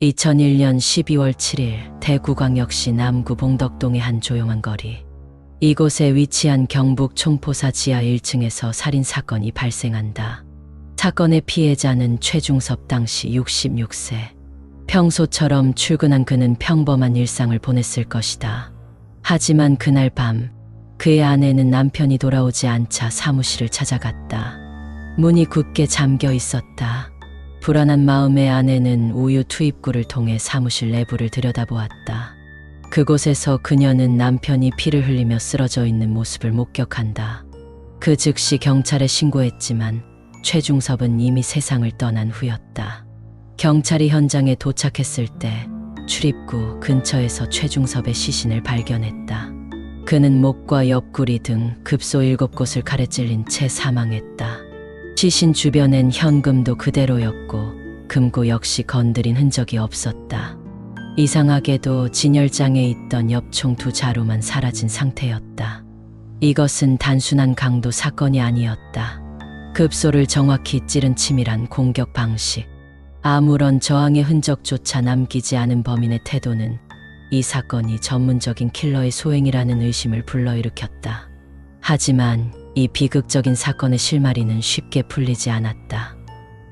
2001년 12월 7일 대구광역시 남구 봉덕동의 한 조용한 거리. 이곳에 위치한 경북 총포사 지하 1층에서 살인사건이 발생한다. 사건의 피해자는 최중섭 당시 66세. 평소처럼 출근한 그는 평범한 일상을 보냈을 것이다. 하지만 그날 밤 그의 아내는 남편이 돌아오지 않자 사무실을 찾아갔다. 문이 굳게 잠겨 있었다. 불안한 마음에 아내는 우유 투입구를 통해 사무실 내부를 들여다보았다. 그곳에서 그녀는 남편이 피를 흘리며 쓰러져 있는 모습을 목격한다. 그 즉시 경찰에 신고했지만 최중섭은 이미 세상을 떠난 후였다. 경찰이 현장에 도착했을 때 출입구 근처에서 최중섭의 시신을 발견했다. 그는 목과 옆구리 등 급소 7곳을 칼에 찔린 채 사망했다. 시신 주변엔 현금도 그대로였고 금고 역시 건드린 흔적이 없었다. 이상하게도 진열장에 있던 엽총 2자루만 사라진 상태였다. 이것은 단순한 강도 사건이 아니었다. 급소를 정확히 찌른 치밀한 공격 방식. 아무런 저항의 흔적조차 남기지 않은 범인의 태도는 이 사건이 전문적인 킬러의 소행이라는 의심을 불러일으켰다. 하지만 이 비극적인 사건의 실마리는 쉽게 풀리지 않았다.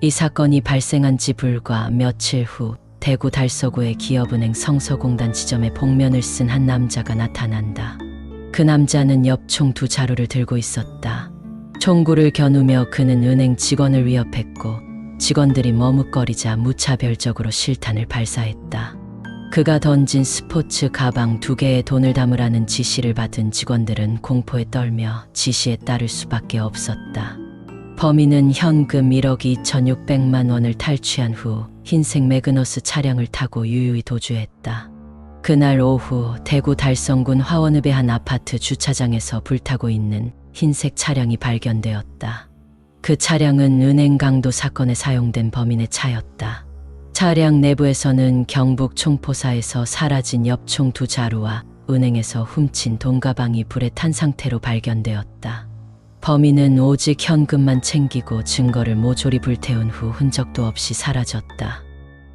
이 사건이 발생한 지 불과 며칠 후 대구 달서구의 기업은행 성서공단 지점에 복면을 쓴 한 남자가 나타난다. 그 남자는 엽총 2자루를 들고 있었다. 총구를 겨누며 그는 은행 직원을 위협했고 직원들이 머뭇거리자 무차별적으로 실탄을 발사했다. 그가 던진 스포츠 가방 2개에 돈을 담으라는 지시를 받은 직원들은 공포에 떨며 지시에 따를 수밖에 없었다. 범인은 현금 1억 2,600만 원을 탈취한 후 흰색 매그너스 차량을 타고 유유히 도주했다. 그날 오후 대구 달성군 화원읍의 한 아파트 주차장에서 불타고 있는 흰색 차량이 발견되었다. 그 차량은 은행 강도 사건에 사용된 범인의 차였다. 차량 내부에서는 경북 총포사에서 사라진 엽총 2자루와 은행에서 훔친 돈 가방이 불에 탄 상태로 발견되었다. 범인은 오직 현금만 챙기고 증거를 모조리 불태운 후 흔적도 없이 사라졌다.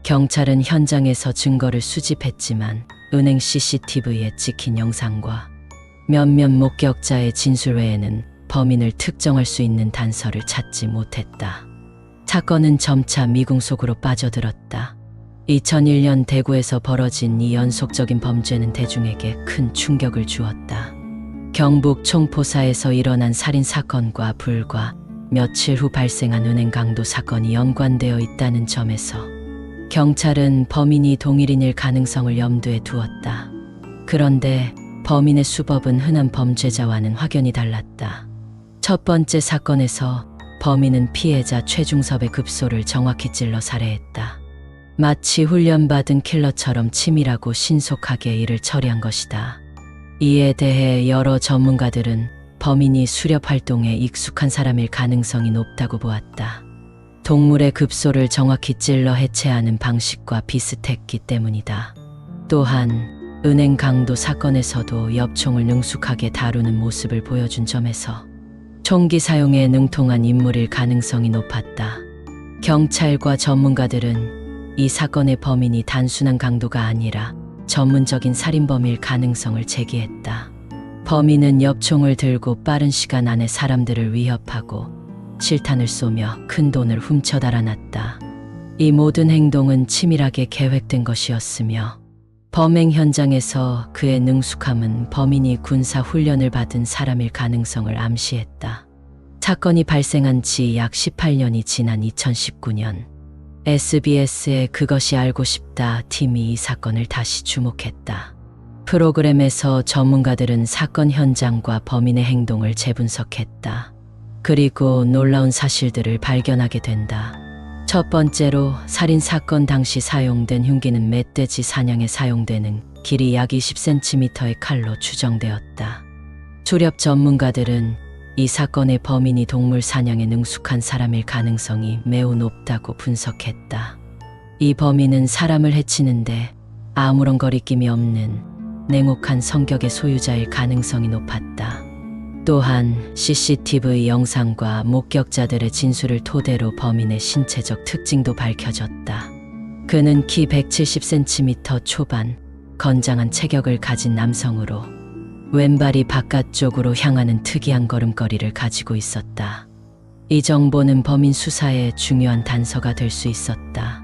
경찰은 현장에서 증거를 수집했지만 은행 CCTV에 찍힌 영상과 몇몇 목격자의 진술 외에는 범인을 특정할 수 있는 단서를 찾지 못했다. 사건은 점차 미궁 속으로 빠져들었다. 2001년 대구에서 벌어진 이 연속적인 범죄는 대중에게 큰 충격을 주었다. 경북 총포사에서 일어난 살인사건과 불과 며칠 후 발생한 은행 강도 사건이 연관되어 있다는 점에서 경찰은 범인이 동일인일 가능성을 염두에 두었다. 그런데 범인의 수법은 흔한 범죄자와는 확연히 달랐다. 첫 번째 사건에서 범인은 피해자 최중섭의 급소를 정확히 찔러 살해했다. 마치 훈련받은 킬러처럼 치밀하고 신속하게 일을 처리한 것이다. 이에 대해 여러 전문가들은 범인이 수렵 활동에 익숙한 사람일 가능성이 높다고 보았다. 동물의 급소를 정확히 찔러 해체하는 방식과 비슷했기 때문이다. 또한 은행 강도 사건에서도 엽총을 능숙하게 다루는 모습을 보여준 점에서 총기 사용에 능통한 인물일 가능성이 높았다. 경찰과 전문가들은 이 사건의 범인이 단순한 강도가 아니라 전문적인 살인범일 가능성을 제기했다. 범인은 엽총을 들고 빠른 시간 안에 사람들을 위협하고 실탄을 쏘며 큰 돈을 훔쳐 달아났다. 이 모든 행동은 치밀하게 계획된 것이었으며 범행 현장에서 그의 능숙함은 범인이 군사 훈련을 받은 사람일 가능성을 암시했다. 사건이 발생한 지 약 18년이 지난 2019년 SBS의 그것이 알고 싶다 팀이 이 사건을 다시 주목했다. 프로그램에서 전문가들은 사건 현장과 범인의 행동을 재분석했다. 그리고 놀라운 사실들을 발견하게 된다. 첫 번째로 살인사건 당시 사용된 흉기는 멧돼지 사냥에 사용되는 길이 약 20cm의 칼로 추정되었다. 수렵 전문가들은 이 사건의 범인이 동물 사냥에 능숙한 사람일 가능성이 매우 높다고 분석했다. 이 범인은 사람을 해치는데 아무런 거리낌이 없는 냉혹한 성격의 소유자일 가능성이 높았다. 또한 CCTV 영상과 목격자들의 진술을 토대로 범인의 신체적 특징도 밝혀졌다. 그는 키 170cm 초반, 건장한 체격을 가진 남성으로 왼발이 바깥쪽으로 향하는 특이한 걸음걸이를 가지고 있었다. 이 정보는 범인 수사에 중요한 단서가 될 수 있었다.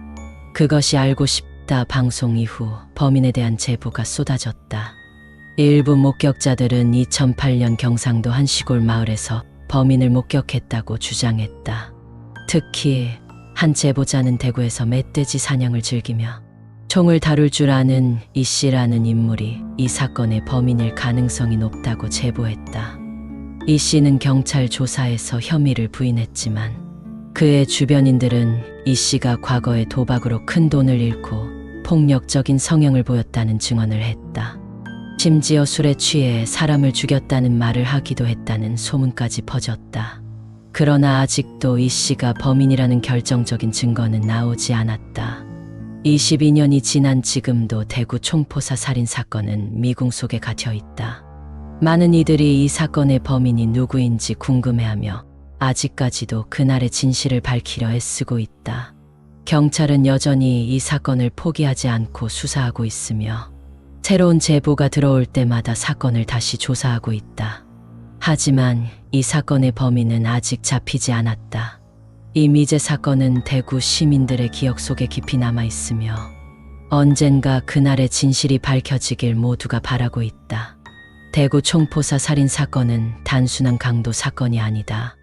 그것이 알고 싶다 방송 이후 범인에 대한 제보가 쏟아졌다. 일부 목격자들은 2008년 경상도 한 시골 마을에서 범인을 목격했다고 주장했다. 특히 한 제보자는 대구에서 멧돼지 사냥을 즐기며 총을 다룰 줄 아는 이 씨라는 인물이 이 사건의 범인일 가능성이 높다고 제보했다. 이 씨는 경찰 조사에서 혐의를 부인했지만 그의 주변인들은 이 씨가 과거에 도박으로 큰 돈을 잃고 폭력적인 성향을 보였다는 증언을 했다. 심지어 술에 취해 사람을 죽였다는 말을 하기도 했다는 소문까지 퍼졌다. 그러나 아직도 이 씨가 범인이라는 결정적인 증거는 나오지 않았다. 22년이 지난 지금도 대구 총포사 살인 사건은 미궁 속에 갇혀 있다. 많은 이들이 이 사건의 범인이 누구인지 궁금해하며 아직까지도 그날의 진실을 밝히려 애쓰고 있다. 경찰은 여전히 이 사건을 포기하지 않고 수사하고 있으며 새로운 제보가 들어올 때마다 사건을 다시 조사하고 있다. 하지만 이 사건의 범인은 아직 잡히지 않았다. 이 미제 사건은 대구 시민들의 기억 속에 깊이 남아 있으며 언젠가 그날의 진실이 밝혀지길 모두가 바라고 있다. 대구 총포사 살인 사건은 단순한 강도 사건이 아니다.